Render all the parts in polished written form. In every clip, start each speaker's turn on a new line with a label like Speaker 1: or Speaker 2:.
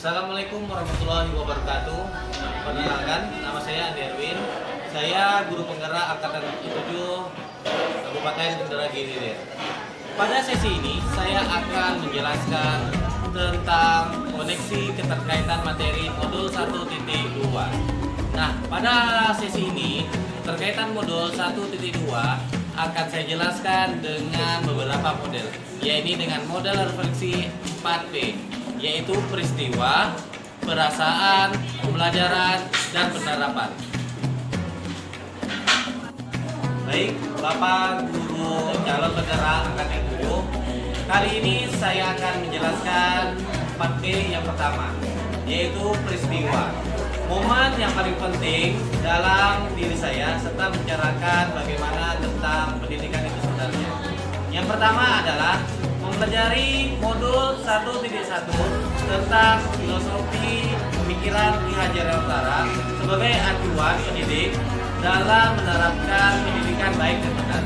Speaker 1: Assalamualaikum warahmatullahi wabarakatuh. Perkenalkan, nama saya Andi Erwin. Saya guru penggerak angkatan 7 Kabupaten Indragiri. Pada sesi ini saya akan menjelaskan tentang koneksi keterkaitan materi modul 1.2. Nah, pada sesi ini terkaitan modul 1.2 akan saya jelaskan dengan beberapa model, yaitu dengan model refleksi 4P, yaitu peristiwa, perasaan, pembelajaran, dan penerapan. Baik, Bapak Guru calon penggerak angkatan 7, kali ini saya akan menjelaskan 4P yang pertama, yaitu peristiwa. Momen yang paling penting dalam diri saya serta membicarakan bagaimana tentang pendidikan itu sebenarnya. Yang pertama adalah mempelajari modul 1.1 tentang filosofi pemikiran Ki Hajar Dewantara sebagai acuan pendidik dalam menerapkan pendidikan baik dan benar.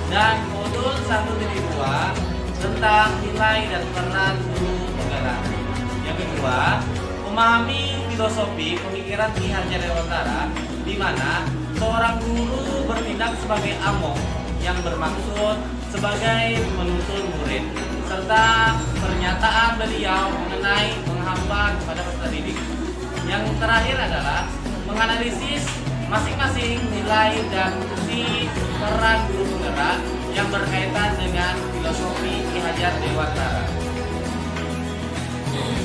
Speaker 1: Dan modul 1.2 tentang nilai dan peran guru penggerak. Yang kedua, memahami filosofi pemikiran Ki Hajar Dewantara, di mana seorang guru bertindak sebagai among yang bermaksud sebagai menuntun murid, serta pernyataan beliau mengenai menghambat kepada peserta didik. Yang terakhir adalah menganalisis masing-masing nilai dan fungsi peran guru penggerak yang berkaitan dengan filosofi Ki Hajar Dewantara.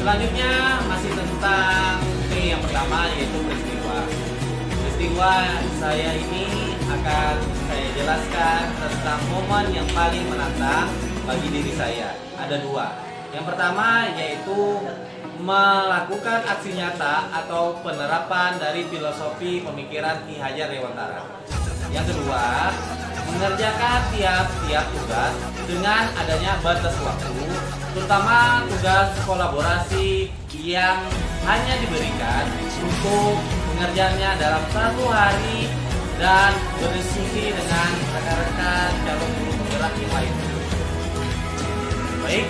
Speaker 1: Selanjutnya masih tentang P yang pertama, yaitu peristiwa. Peristiwa saya ini akan saya jelaskan tentang momen yang paling menantang bagi diri saya. Ada dua. Yang pertama yaitu melakukan aksi nyata atau penerapan dari filosofi pemikiran Ki Hajar Dewantara. Yang kedua, mengerjakan tiap-tiap tugas dengan adanya batas waktu, terutama tugas kolaborasi yang hanya diberikan untuk mengerjakannya dalam 1 hari dan berdiskusi dengan rekan-rekan calon guru penggerak yang lain. Baik,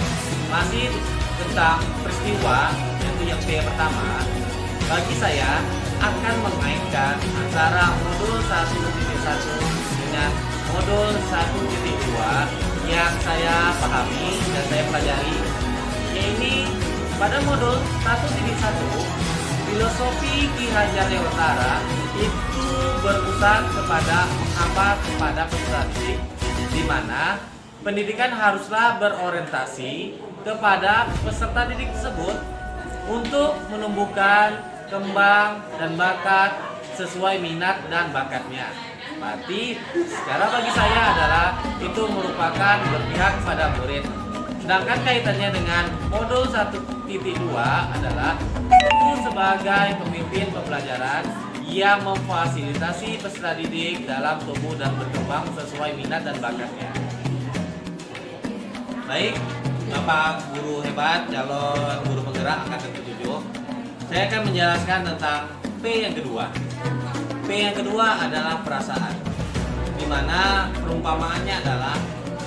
Speaker 1: masih tentang peristiwa, yaitu yang P pertama, bagi saya akan mengaitkan antara modul 1.1 dengan modul 1.2 yang saya pahami dan saya pelajari, yaitu pada modul 1.1 filosofi Ki Hajar Dewantara itu berpusat kepada menghambat kepada peserta didik, di mana pendidikan haruslah berorientasi kepada peserta didik tersebut untuk menumbuhkan kembang dan bakat sesuai minat dan bakatnya. Berarti secara bagi saya adalah itu merupakan berpihak pada murid. Sedangkan kaitannya dengan modul 1.2 adalah itu sebagai pemimpin pembelajaran yang memfasilitasi peserta didik dalam tumbuh dan berkembang sesuai minat dan bakatnya. Baik, Bapak Guru hebat calon guru penggerak angkatan 7, saya akan menjelaskan tentang P yang kedua. P yang kedua adalah perasaan, di mana perumpamaannya adalah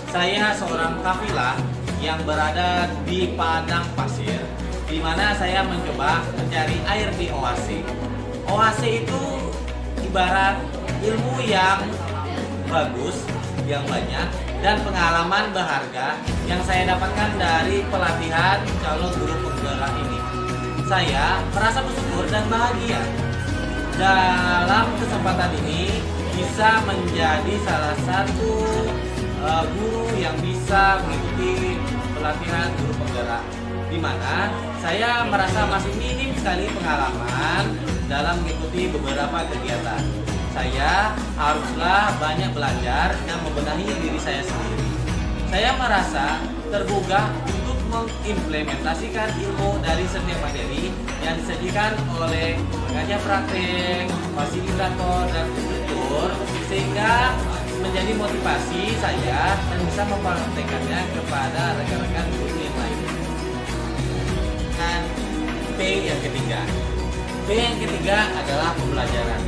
Speaker 1: saya seorang kafilah yang berada di padang pasir, di mana saya mencoba mencari air di oase. Oase itu ibarat ilmu yang bagus, yang banyak, dan pengalaman berharga yang saya dapatkan dari pelatihan calon guru penggerak ini. Saya merasa bersyukur dan bahagia dalam kesempatan ini bisa menjadi salah satu guru yang bisa mengikuti pelatihan guru penggerak, di mana saya merasa masih minim sekali pengalaman dalam mengikuti beberapa kegiatan. Saya haruslah banyak belajar dan membenahi diri saya sendiri. Saya merasa tergugah untuk mengimplementasikan ilmu dari setiap materi yang disajikan oleh pengajar praktek, fasilitator, dan instruktur, sehingga menjadi motivasi saya dan bisa mempraktekannya kepada rekan-rekan guru yang lain. Dan P yang ketiga. P yang ketiga adalah pembelajaran,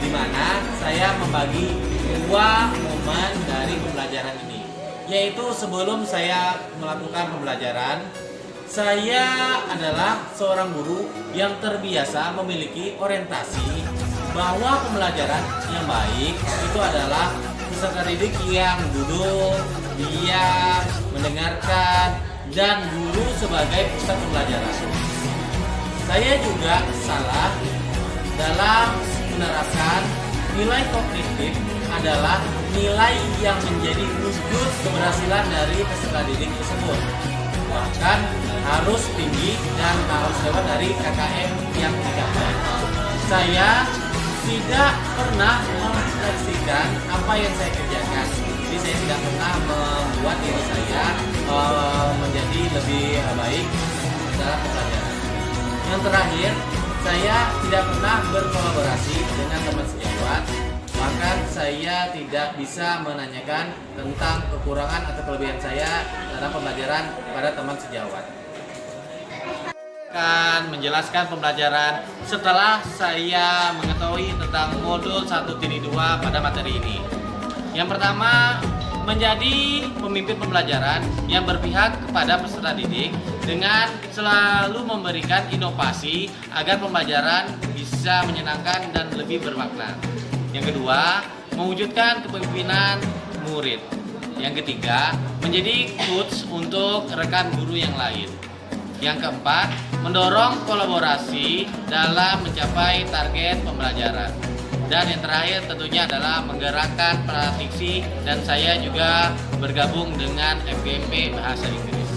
Speaker 1: di mana saya membagi dua momen dari pembelajaran ini, yaitu sebelum saya melakukan pembelajaran, Saya adalah seorang guru yang terbiasa memiliki orientasi bahwa pembelajaran yang baik itu adalah peserta didik yang duduk, diam, mendengarkan, dan guru sebagai pusat pembelajaran. Saya juga salah dalam menerapkan nilai kognitif adalah nilai yang menjadi wujud keberhasilan dari peserta didik tersebut. Bahkan harus tinggi dan harus lewat dari KKM yang dicapai. Saya tidak pernah merefleksikan apa yang saya kerjakan. Jadi saya tidak pernah membuat diri saya menjadi lebih baik dalam pembelajaran. Yang terakhir, saya tidak pernah berkolaborasi dengan teman sejawat. Bahkan saya tidak bisa menanyakan tentang kekurangan atau kelebihan saya dalam pembelajaran pada teman sejawat. Akan menjelaskan pembelajaran setelah saya mengetahui tentang modul 1-2 pada materi ini. Yang pertama, menjadi pemimpin pembelajaran yang berpihak kepada peserta didik dengan selalu memberikan inovasi agar pembelajaran bisa menyenangkan dan lebih bermakna. Yang kedua, mewujudkan kepemimpinan murid. Yang ketiga, menjadi coach untuk rekan guru yang lain. Yang keempat, mendorong kolaborasi dalam mencapai target pembelajaran. Dan yang terakhir tentunya adalah menggerakkan praktisi, dan saya juga bergabung dengan FGMP Bahasa Inggris.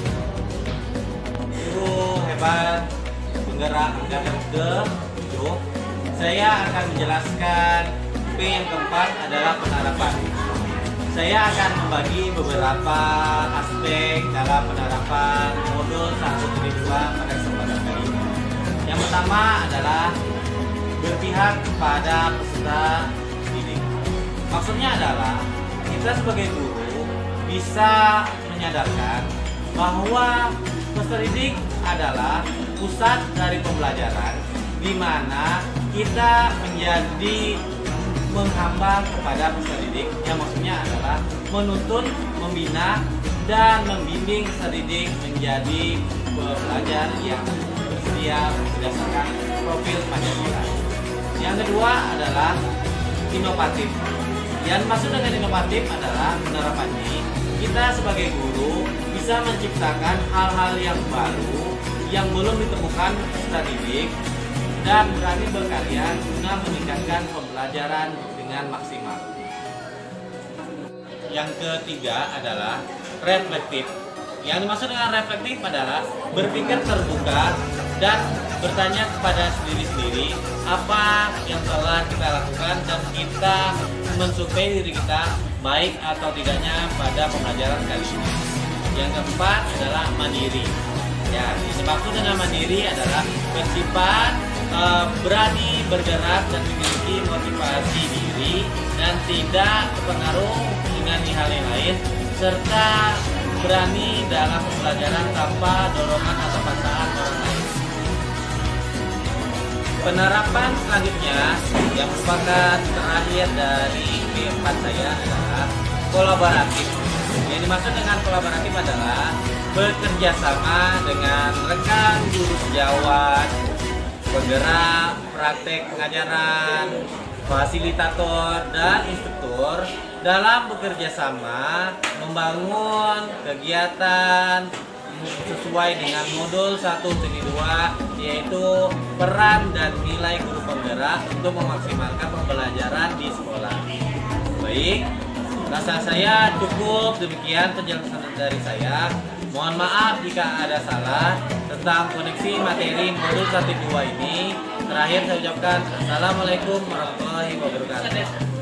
Speaker 1: Guru hebat penggerak angkatan ke-7, saya akan menjelaskan P yang keempat adalah penerapan. Saya akan membagi beberapa aspek dalam penerapan modul 1-2 pada kesempatan kali ini. Yang pertama adalah berpihak pada peserta didik. Maksudnya adalah kita sebagai guru bisa menyadarkan bahwa peserta didik adalah pusat dari pembelajaran, di mana kita menjadi menghamba kepada peserta didik, yang maksudnya adalah menuntun, membina, dan membimbing peserta didik menjadi pelajar yang bersedia berdasarkan profil Pancasila. Yang kedua adalah inovatif. Yang maksud dengan inovatif adalah penerapannya kita sebagai guru bisa menciptakan hal-hal yang baru yang belum ditemukan peserta didik dan berani berkarya guna meningkatkan pembelajaran dengan maksimal. Yang ketiga adalah reflektif. Yang dimaksud dengan reflektif adalah berpikir terbuka dan bertanya kepada diri apa yang telah kita lakukan dan kita mensurvei diri kita baik atau tidaknya pada pembelajaran kali ini. Yang keempat adalah mandiri. Ya, yang dimaksud dengan mandiri adalah bersifat berani bergerak dan memiliki motivasi diri dan tidak terpengaruh dengan hal yang lain, serta berani dalam pembelajaran tanpa dorongan atau paksaan orang lain. Penerapan selanjutnya yang merupakan terakhir dari P4 saya adalah kolaboratif. Yang dimaksud dengan kolaboratif adalah bekerja sama dengan rekan guru sejawat, penggerak, praktek pengajaran, fasilitator, dan instruktur dalam bekerja sama membangun kegiatan sesuai dengan modul 1-2, yaitu peran dan nilai guru penggerak untuk memaksimalkan pembelajaran di sekolah. Baik, rasa saya cukup demikian penjelasan dari saya. Mohon maaf jika ada salah tentang koneksi materi modul 1-2 ini. Terakhir saya ucapkan Assalamualaikum warahmatullahi wabarakatuh.